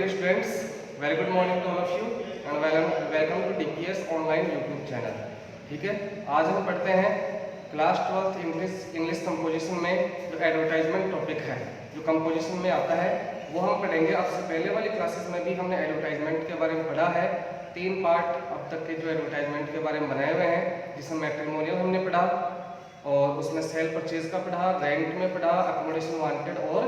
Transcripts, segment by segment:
dear students, very good morning to all of you and welcome to DPS online YouTube channel. ठीक है, आज हम पढ़ते हैं क्लास 12th इंग्लिश कंपोजिशन में जो एडवर्टाइजमेंट टॉपिक है, जो कंपोजिशन में आता है वो हम पढ़ेंगे। आपसे पहले वाली क्लासेस में भी हमने एडवर्टाइजमेंट के बारे में पढ़ा है। 3 पार्ट अब तक के जो एडवर्टाइजमेंट के बारे में बनाए हुए हैं, जिसमें मैट्रिमोनियल हमने पढ़ा और उसमें सेल परचेज का पढ़ा, रेंट में पढ़ा, अकोमोडेशन वांटेड और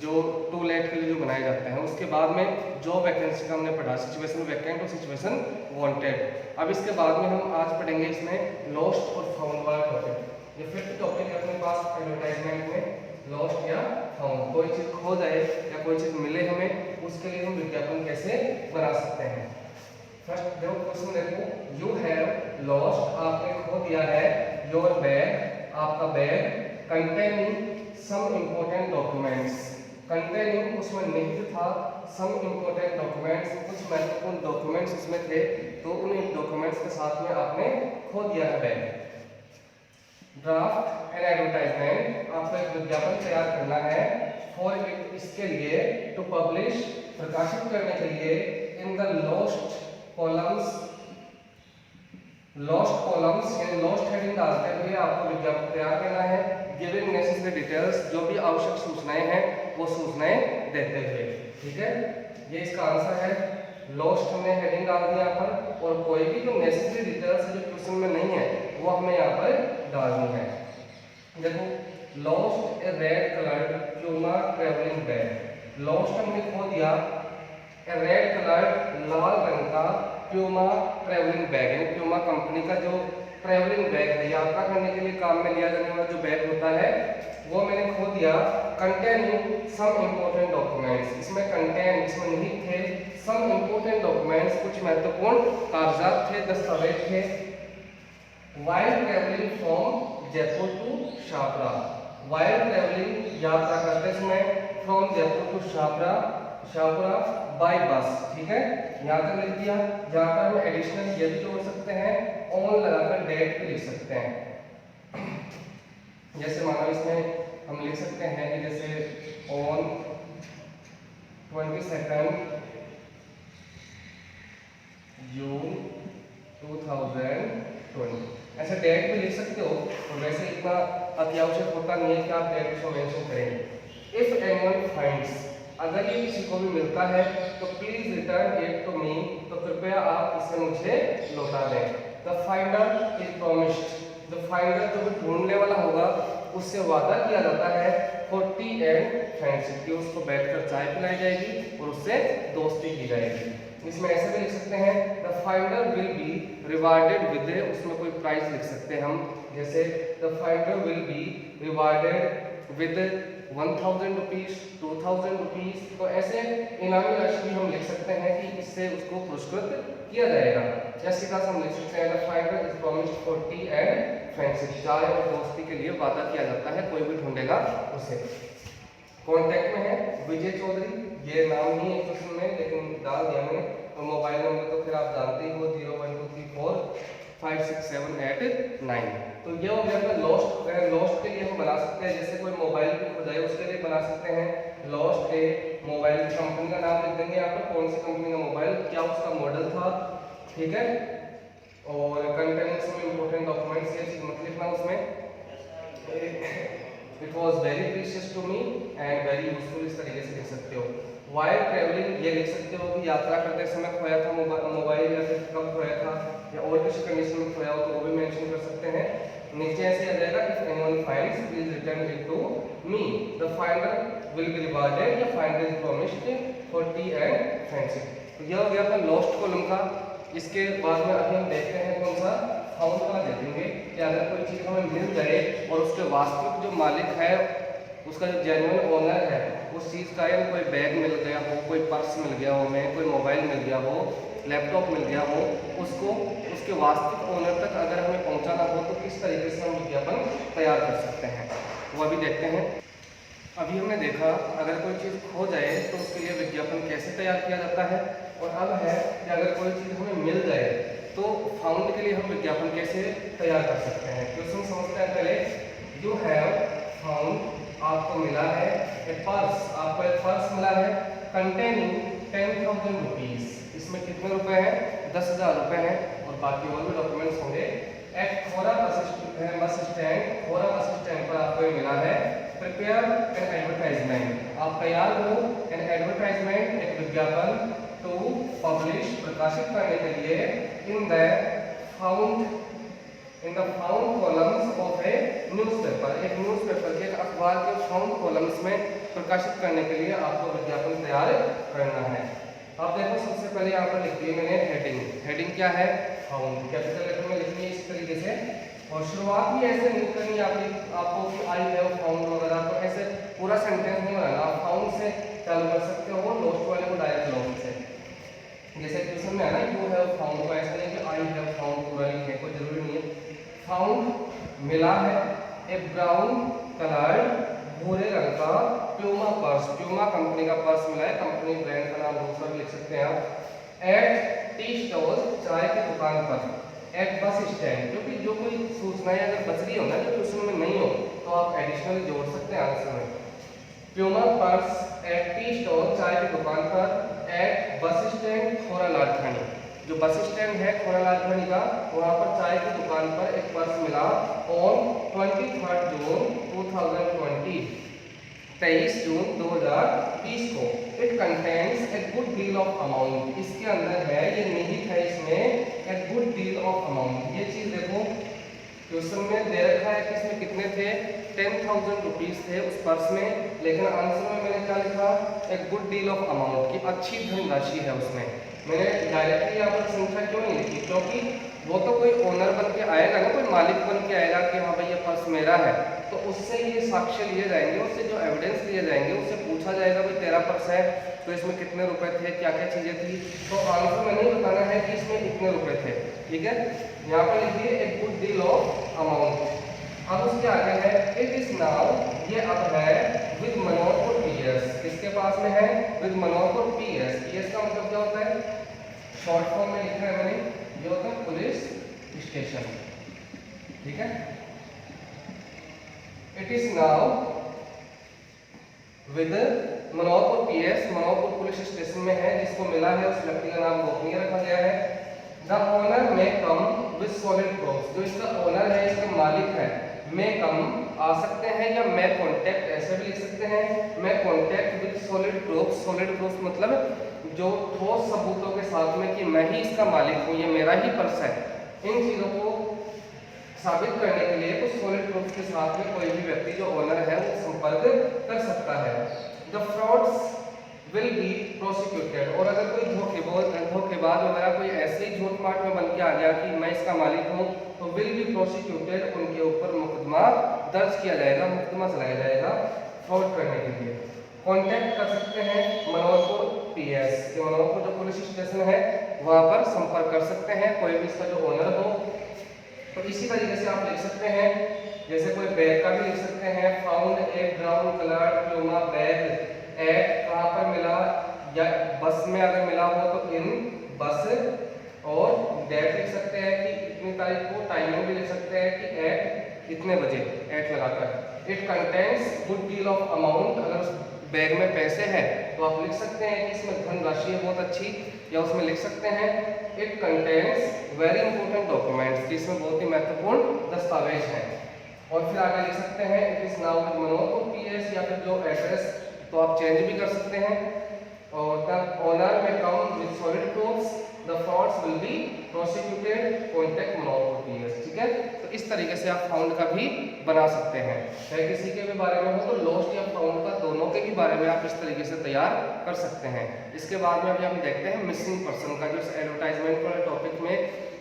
जो टू लेट के लिए जो बनाए जाते हैं। उसके बाद में जॉब वैकेंसी का हमने पढ़ा, सिचुएशन वैकेंट और सिचुएशन वांटेड। अब इसके बाद में हम आज पढ़ेंगे इसमें लॉस्ट और फाउंड वाला टॉपिक। ये फिफ्थ टॉपिक है अपने पास एडवर्टाइजमेंट में, लॉस्ट या फाउंड। कोई चीज़ खो जाए या कोई चीज़ मिले हमें, उसके लिए हम विज्ञापन कैसे बना सकते हैं। फर्स्ट देखो क्वेश्चन देखो, यू हैव लॉस्ट, आपने खो दिया है, योर बैग, आपका bag, containing some important documents, containing उसमें निहित था, सम इम्पोर्टेंट डॉक्यूमेंट्स, कुछ महत्वपूर्ण डॉक्यूमेंट्स उसमें थे, तो उन डॉक्यूमेंट्स के साथ में आपने खो दिया है बैग। ड्राफ्ट एन एडवर्टाइजमेंट, आपको एक विज्ञापन तैयार करना है, फॉर इट, इसके लिए, टू पब्लिश, प्रकाशित करने के लिए, in the lost columns, lost columns यानी लॉस्ट हेडिंग डालते हुए आपको विज्ञापन तैयार करना है, गिविंग नेसेसरी डिटेल्स, जो भी आवश्यक सूचनाएं हैं वो सूचनाएं देते हुए। ठीक है, ये इसका आंसर है। लॉस्ट हमने हेडिंग डाल दिया यहाँ पर, और कोई भी जो नेसेसरी डिटेल्स जो क्वेश्चन में नहीं है वो हमें यहाँ पर डालनी है। देखो, लॉस्ट ए red coloured Puma travelling bag, lost हमने खो दिया ए रेड कलर्ड लाल रंग का प्यूमा ट्रेवलिंग बैग, यानी प्यूमा कंपनी का जो ट्रेवलिंग बैग है, यात्रा करने के लिए काम में लिया जाने वाला जो बैग होता है वो मैंने खो दिया। कंटेनिंग सम इम्पोर्टेंट डॉक्यूमेंट्स, इसमें कंटेन, इसमें निहित थे, सम इम्पोर्टेंट डॉक्यूमेंट्स, कुछ महत्वपूर्ण कागजात थे, दस्तावेज थे। While travelling from Jaipur to Shahpura, while travelling यात्रा करते समय, from Jaipur to Shahpura by bus. ठीक है, यहाँ तक लिख दिया। यहाँ पर हम एडिशनल ये भी जोड़ सकते हैं, ऑन लगाकर डेट भी लिख सकते हैं। जैसे मानो इसमें हम लिख सकते हैं कि जैसे ऑन 22 जून 2020, ऐसे डेट भी लिख सकते हो। और वैसे इतना अत्यावश्यक होता नहीं है कि आप डेट को मेंशन करेंगे। इफ एनीवन फाइंड्स, अगर ये किसी को भी मिलता है तो please return it to me, तो कृपया आप इसे मुझे लौटा दें। The finder is promised, the finder जो भी ढूंढने वाला होगा उससे वादा किया जाता है फॉर टी एंड फ्रेंडशिप, कि उसको बैठकर चाय पिलाई जाएगी और उससे दोस्ती की जाएगी। इसमें ऐसे भी लिख सकते हैं, the finder will be rewarded with, उसमें कोई प्राइस लिख सकते हैं हम, जैसे the finder will be rewarded with 1000 rupees, 2000 rupees. तो ऐसे इनामी राशि भी हम लिख सकते हैं कि इससे उसको पुरस्कृत किया जाएगा। या सीधा हम लिख सकते हैं, the finder is promised for tea and friendship, चाय और दोस्ती के लिए वादा किया जाता है, कोई भी ढूंढेगा उसे। कॉन्टैक्ट में है विजय चौधरी, ये नाम नहीं है क्वेश्चन में लेकिन डाल दिया मैंने। और मोबाइल नंबर तो फिर आप जानते ही हो, 012345678 तो ये हो गया अपना लॉस्ट। अगर लॉस्ट के लिए हम बना सकते हैं, जैसे कोई मोबाइल भी खो जाए उसके लिए बना सकते हैं लॉस्ट ए मोबाइल, कंपनी का नाम लिख देंगे यहाँ पर, कौन सी कंपनी का मोबाइल, क्या उसका मॉडल था। ठीक है, और कंटेनिंग सम इम्पोर्टेंट डॉक्यूमेंट्स, ये चीज मत लिखना उसमें। It was very precious to me and very useful, इस तरीके से लिख सकते हो। वाइल ट्रेवलिंग, ये लिख सकते हो कि यात्रा करते समय खोया था मोबाइल, या फिर कब खोया था, या और किसी कंडीशन में खोया हो तो वो भी मेंशन कर सकते हैं। नीचे ऐसे आ जाएगा, if anyone finds please return it to me, the finder will be rewarded, या finder is promised for tea and friendship. तो यह हो गया अपना लॉस्ट कॉलम का। इसके बाद में अभी हम देखते हैं कौन सा, फाउंड वाला देखेंगे कि अगर कोई चीज़ हमें मिल जाए और उसके वास्तविक जो मालिक है, उसका जो जेन्युइन ओनर है उस चीज़ का, या कोई बैग मिल गया हो, कोई पर्स मिल गया हो, हमें कोई मोबाइल मिल गया हो, लैपटॉप मिल गया हो, उसको उसके वास्तविक ओनर तक अगर हमें पहुंचाना हो तो किस तरीके से हम विज्ञापन तैयार कर सकते हैं, वो अभी देखते हैं। अभी हमने देखा अगर कोई चीज़ खो जाए तो उसके लिए विज्ञापन कैसे तैयार किया जाता है, और अब है कि अगर कोई चीज़ हमें मिल जाए तो फाउंड के लिए हम विज्ञापन कैसे तैयार कर सकते हैं। क्वेश्चन समझते हैं पहले। यू हैव फाउंड, आपको मिला है ए पर्स, आपको एक पर्स मिला है कंटेनिंग 10 रुपीज़। इसमें कितने रुपए हैं? 10,000 रुपए हैं। और बाकी और भी डॉक्यूमेंट्स होंगे। एट खोरा बस स्टैंड, खोरा बस स्टैंड पर आपको मिला है प्रिपेयर एन एडवर्टाइजमेंट। आप तैयार हो एन एडवर्टाइजमेंट, एक विज्ञापन, टू पब्लिश, प्रकाशित करने के लिए in the found columns of A newspaper, एक न्यूज़पेपर के, एक अखबार के फाउंड कॉलम्स में प्रकाशित करने के लिए आपको विज्ञापन तैयार करना है। अब देखो सबसे पहले यहाँ पर लिख दी मैंने हेडिंग। हेडिंग क्या है? फाउंड, कैपिटल लेटर में लिखनी है इस तरीके से। और शुरुआत भी ऐसे नहीं करनी आपको कि आई हैव फाउंड वगैरह, तो ऐसे पूरा सेंटेंस नहीं बनाना। आप फाउंड से चालू कर सकते हो, लोस्ट वाले को डायरेक्ट लॉन्ग से। जैसे क्वेश्चन में है ना यू हैव फाउंड, को ऐसा नहीं कि आई हैव फाउंड पूरा लिखे, कोई जरूरी नहीं है। फाउंड मिला है ए ब्राउन कलर्ड, भूरे रंग का प्यूमा पर्स, प्यूमा कंपनी का पर्स मिला है, कंपनी ब्रांड का नाम दूसरा भी लिख सकते हैं आप। एट टी स्टॉल, चाय की दुकान पर। एट बस स्टैंड, क्योंकि जो कोई सूचनाएं अगर बच रही हो ना जो क्वेश्चन में नहीं हो तो आप एडिशनल जोड़ सकते हैं आंसर में। Puma purse at tea stall, चाय की दुकान पर। एट बस स्टैंड खोरा लालखानी, जो बस स्टैंड है खोरा लालखानी का, वहाँ पर चाय की दुकान पर एक पर्स मिला ऑन 23 जून 2020, 23 जून 2020 को। It contains a good deal of amount, इसके अंदर है, ये निहित है इसमें, a good deal of amount. ये चीज देखो क्वेश्चन में दे रखा है कि इसमें कितने थे? 10,000 रुपीज थे उस पर्स में, लेकिन आंसर में मैंने क्या लिखा? A good deal of amount, की अच्छी धनराशि है उसमें। मैंने डायरेक्टली यहाँ पर संख्या क्यों नहीं लिखी? क्योंकि वो तो कोई ओनर बन के आएगा ना, कोई मालिक बन के आएगा कि हाँ भाई ये पर्स मेरा है, तो उससे ये साक्ष्य लिए जाएंगे, उससे जो एविडेंस लिए जाएंगे, उससे पूछा जाएगा भाई तेरा पर्स है तो इसमें कितने रुपए थे, क्या क्या चीजें थी, तो आंसर में नहीं बताना है कि इसमें इतने रुपए थे। ठीक है, यहाँ पर लिखिए a good deal of amount. अब उसके आगे है इट इज नाउ, ये अब है विद मनोहर पीएस, किसके पास में है? With Manohar PS. पीएस का मतलब क्या होता है? शॉर्ट फॉर्म में लिखा है मैंने, ये होता है पुलिस स्टेशन। ठीक है, it is now with Manoharpur PS, Manoharpur police station में है, जिसको मिला है उस व्यक्ति का नाम गोपनीय रखा गया है। द ओनर में कम विद सॉलिड प्रूफ, जो इसका ओनर है, इसके मालिक है, में कम आ सकते हैं, या मैं कॉन्टेक्ट ऐसे भी लिख सकते हैं, मैं contact with solid proof. Solid proof मतलब जो ठोस सबूतों के साथ में कि मैं ही इसका मालिक हूँ, ये मेरा ही पर्स है। इन चीजों को साबित करने के लिए कुछ सॉलिड प्रूफ के साथ में कोई भी व्यक्ति जो ओनर है वो संपर्क कर सकता है। The frauds will be prosecuted, और अगर कोई धोखेबाज वगैरह कोई ऐसे ही झूठ माट में बन के आ गया कि मैं इसका मालिक हूँ, तो विल बी प्रोसिक्यूटेड, उनके ऊपर मुकदमा दर्ज किया जाएगा, मुकदमा चलाया जाएगा फ्रॉड करने के लिए। कांटेक्ट कर सकते हैं मनोहरपुर पीएस, मनोहरपुर जो पुलिस स्टेशन है वहाँ पर संपर्क कर सकते हैं, कोई भी इसका जो ओनर हो। तो इसी तरीके से आप लिख सकते हैं, जैसे कोई बैग का भी लिख सकते हैं, found a brown colour Puma bag at, कहाँ पर मिला, या बस में अगर मिला हो तो इन बस, और डेट लिख सकते हैं कि इतनी तारीख को, टाइमिंग भी लिख सकते हैं कि एट इतने बजे, एट लगाकर। It contains good deal of amount, अगर उस बैग में पैसे हैं तो आप लिख सकते हैं कि इसमें धनराशि है बहुत अच्छी, या उसमें लिख सकते हैं it contains very important documents, कि इसमें बहुत ही महत्वपूर्ण दस्तावेज हैं। और फिर आगे लिख सकते हैं it is now with Manoharpur PS, या फिर जो एड्रेस तो आप चेंज भी कर सकते हैं। और द ओनर में come with solid proofs, the frauds will be prosecuted, contact Manoharpur PS. ठीक है, तो इस तरीके से आप फाउंड का भी बना सकते हैं, चाहे किसी के भी बारे में हो तो लॉस्ट या फाउंड का दोनों के भी बारे में आप इस तरीके से तैयार कर सकते हैं। इसके बाद में अभी हम देखते हैं मिसिंग पर्सन का, जो एडवर्टाइजमेंट वाले टॉपिक में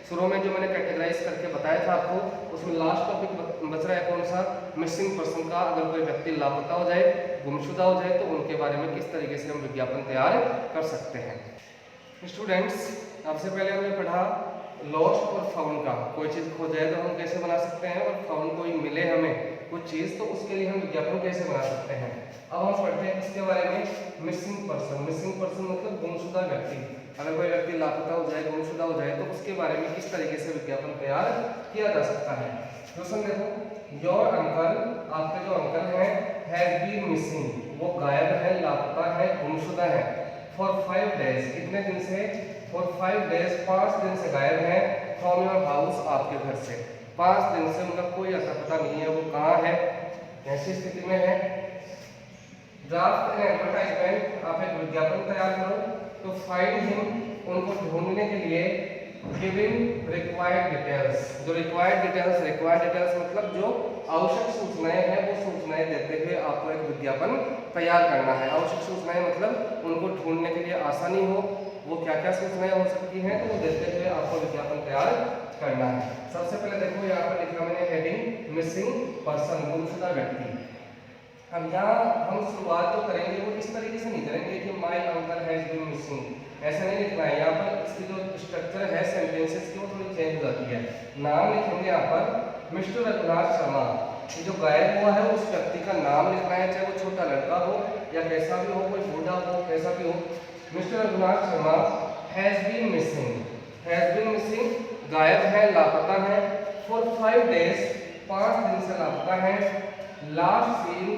शुरू में जो मैंने कैटेगराइज करके बताया था आपको, उसमें लास्ट टॉपिक बच रहा है कौन सा? मिसिंग पर्सन का। अगर कोई व्यक्ति लापता हो जाए, गुमशुदा हो जाए, तो उनके बारे में किस तरीके से हम विज्ञापन तैयार कर सकते हैं। स्टूडेंट्स, सबसे पहले हमने पढ़ा लॉस्ट और फाउंड का, कोई चीज़ खो जाए तो हम कैसे बना सकते हैं, और फाउंड कोई मिले हमें कुछ चीज़ तो उसके लिए हम विज्ञापन कैसे बना सकते हैं। अब हम पढ़ते हैं इसके बारे में मिसिंग पर्सन। मिसिंग पर्सन मतलब गुमशुदा व्यक्ति। अगर कोई व्यक्ति लापता हो जाए, गुमशुदा हो जाए, तो उसके बारे में किस तरीके से विज्ञापन तैयार किया जा सकता है। क्वेश्चन देखो, योर अंकल, आपके जो अंकल हैं, हैज बीन मिसिंग, वो गायब है, लापता है, गुमशुदा है, फॉर 5 डेज, कितने दिन से, फॉर 5 डेज, 5 दिन से गायब है, फ्रॉम योर हाउस, आपके घर से। 5 दिन से उनका कोई अता पता नहीं है, वो कहाँ है, ऐसी स्थिति में है। ड्राफ्ट एन एडवर्टाइजमेंट, आप एक विज्ञापन तैयार करो, तो फाइंड हिम, उनको ढूंढने के लिए, गिविंग रिक्वायर्ड डिटेल्स, जो रिक्वायर्ड डिटेल्स मतलब जो आवश्यक सूचनाएं हैं, वो सूचनाएं देते हुए आपको एक विज्ञापन तैयार करना है। आवश्यक सूचनाएं मतलब उनको ढूंढने के लिए आसानी हो, वो क्या क्या सूचनाएं हो सकती हैं, तो वो देते हुए आपको विज्ञापन तैयार करना है। सबसे पहले देखो यहाँ पर लिखा मैंने हेडिंग मिसिंग पर्सन, गुमशुदा व्यक्ति। अब यहाँ हम शुरुआत जो करेंगे वो इस तरीके से नहीं करेंगे कि my uncle has been missing, ऐसा नहीं लिखना है। यहाँ पर इसकी जो स्ट्रक्चर है सेंटेंसेस की वो थोड़ी चेंज हो जाती है। नाम लिखेंगे यहाँ पर मिस्टर रघुनाथ शर्मा, ये जो गायब हुआ है उस व्यक्ति का नाम लिखना है, चाहे वो छोटा लड़का हो या कैसा भी हो, कोई बूढ़ा हो, कैसा भी हो। Mister Raghunath Sharma has been missing, गायब है, लापता है, फॉर 5 डेज, 5 दिन से लापता है। लास्ट सीन,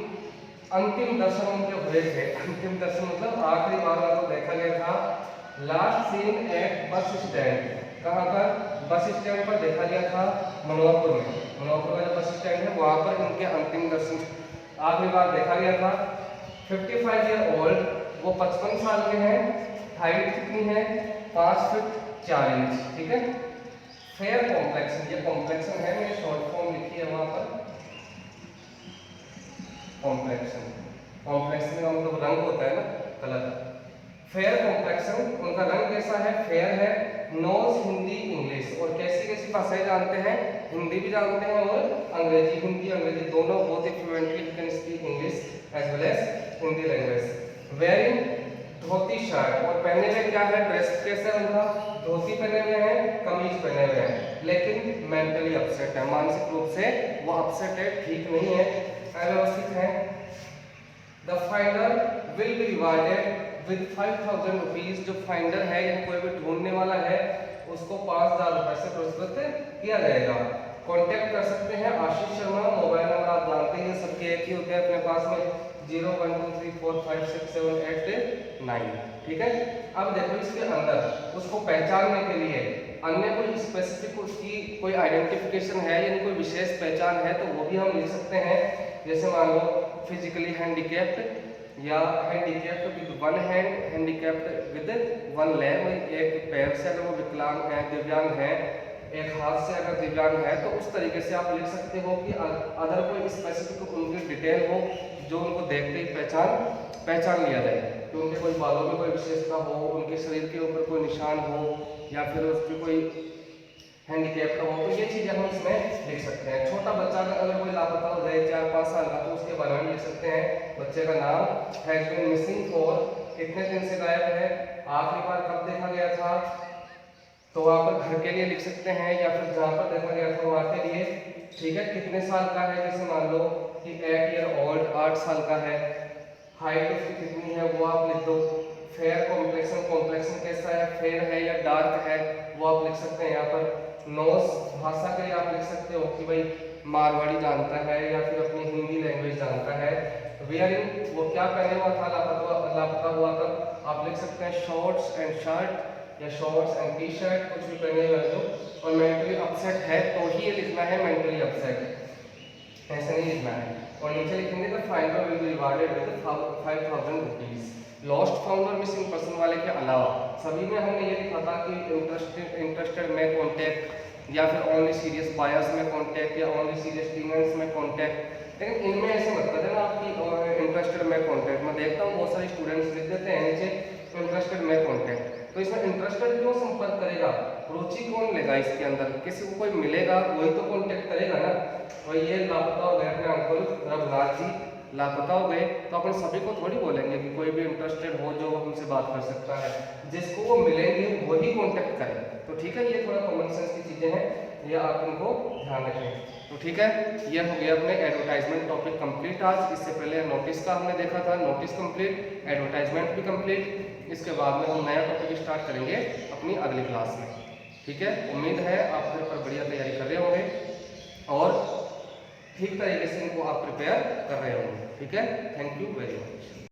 अंतिम दर्शन उनके हुए थे, अंतिम दर्शन मतलब आखिरी बार उनको देखा गया था। Last seen at bus stand, कहाँ पर, बस स्टैंड पर देखा गया था, मनोहरपुर में। मनोहरपुर का जो बस स्टैंड है वहाँ पर इनके अंतिम दर्शन आखिरी बार देखा गया था। 55 ईयर ओल्ड, वो 55 साल के हैं। हाइट कितनी है, 5 फीट 4 इंच, ठीक है। फेयर कॉम्प्लेक्शन, ये कॉम्प्लेक्शन है, मैंने शॉर्ट फॉर्म लिखी है वहाँ पर, कॉम्प्लेक्शन का मतलब रंग होता है ना, कलर। फेयर कॉम्प्लेक्शन, उनका रंग कैसा है, फेयर है। नोज हिंदी इंग्लिश, और कैसी कैसी भाषाएं जानते हैं, हिंदी भी जानते हैं और अंग्रेजी, हिंदी अंग्रेजी दोनों बहुत ही fluently can speak English as well as Hindi language. Wearing dhoti shirt, और पहने हुए क्या है, ड्रेस कैसे उनका, धोती पहने हुए हैं, कमीज पहने हुए हैं, लेकिन मेंटली अपसेट है, मानसिक रूप से वो अपसेट है, ठीक नहीं है, अव्यवस्थित है। The finder will be rewarded with 5000 rupees, जो फाइंडर है या कोई भी ढूंढने वाला है उसको 5000 रुपए से पुरस्कृत किया जाएगा। कांटेक्ट कर सकते हैं आशीष शर्मा, मोबाइल नंबर आप जानते हैं सबके एक ही होते हैं अपने पास में, 0123456789, ठीक है। अब देखो इसके अंदर उसको पहचानने के लिए अन्य कोई स्पेसिफिक उसकी कोई आइडेंटिफिकेशन है, यानी कोई विशेष पहचान है, तो वो भी हम लिख सकते हैं। जैसे मान लो फिजिकली हैंडीकैप्ड, या handicapped with 1 hand, handicapped with 1 leg, एक पैर से अगर वो विकलांग है, दिव्यांग है, एक हाथ से अगर दिव्यांग है, तो उस तरीके से आप लिख सकते हो कि अदर कोई स्पेसिफिक उनकी डिटेल हो जो उनको देखते ही पहचान लिया जाए, कि उनके कोई बालों में कोई विशेषता हो, उनके शरीर के ऊपर कोई निशान हो, या फिर उसकी कोई हैंडीकैप हो, तो ये चीजें हम इसमें लिख सकते हैं। छोटा बच्चा अगर कोई लापता हो जाए 4-5 साल का, तो उसके बारे में लिख सकते हैं, बच्चे का नाम हैज बीन मिसिंग फॉर, कितने दिन से गायब है, आखिरी बार कब देखा गया था, तो वहाँ पर घर के लिए लिख सकते हैं, या फिर जहाँ पर देखा गया था वहाँ के लिए, ठीक है। कितने साल का है, जैसे मान लो कि 8 ईयर ओल्ड, 8 साल का है। हाइट उसकी कितनी है वो आप लिख दो। फेयर कॉम्प्लेक्शन कैसा है, फेयर है या डार्क है, वो आप लिख सकते हैं यहाँ पर। नोस, भाषा के लिए आप लिख सकते हो कि भाई मारवाड़ी जानता है या फिर अपनी हिंदी लैंग्वेज जानता है। वेयरिंग, वो क्या पहने हुआ था लापता हुआ तब, आप लिख सकते हैं शॉर्ट्स एंड शर्ट या शॉर्ट्स एंड टी शर्ट, कुछ भी पहने हुए हो। और मेंटली अपसेट है तो ही ये लिखना है मेंटली अपसेट, ऐसे नहीं लिखना है। और नीचे लिखेंगे the finder will be rewarded with 5000 rupees. Lost founder missing person वाले के अलावा सभी में हमने ये लिखा था कि इंटरेस्टेड में कॉन्टैक्ट, या फिर ओनली सीरियस बायर्स में कॉन्टैक्ट, या ओनली सीरियस टीमर्स में कॉन्टैक्ट। लेकिन इनमें ऐसे मत कर देना आपकी इंटरेस्टेड में कॉन्टैक्ट। मैं देखता हूँ बहुत सारे स्टूडेंट्स लिख देते हैं नीचे इंटरेस्टेड में कॉन्टैक्ट, तो इसमें इंटरेस्टेड क्यों संपर्क करेगा, रुचि कौन लेगा इसके अंदर, किसी को कोई मिलेगा वही तो कॉन्टैक्ट करेगा ना। और ये लापता हो गए अपने अंकुल रघुनाथ जी, लापता हो गए, तो अपन सभी को थोड़ी बोलेंगे कि कोई भी इंटरेस्टेड हो जो हमसे बात कर सकता है, जिसको वो मिलेंगे वही कांटेक्ट करें। तो ठीक है, ये थोड़ा कॉमन सेंस की चीजें हैं, ये आप इनको ध्यान रखें। तो ठीक है, ये हो गया अपने एडवर्टाइजमेंट टॉपिक कंप्लीट आज। इससे पहले नोटिस का हमने देखा था, नोटिस कंप्लीट, एडवर्टाइजमेंट भी कंप्लीट। इसके बाद में हम नया टॉपिक स्टार्ट करेंगे अपनी अगली क्लास में। ठीक है, उम्मीद है आप घर पर बढ़िया तैयारी कर रहे होंगे और ठीक तरीके से इनको आप प्रिपेयर कर रहे होंगे। ठीक है, थैंक यू वेरी मच।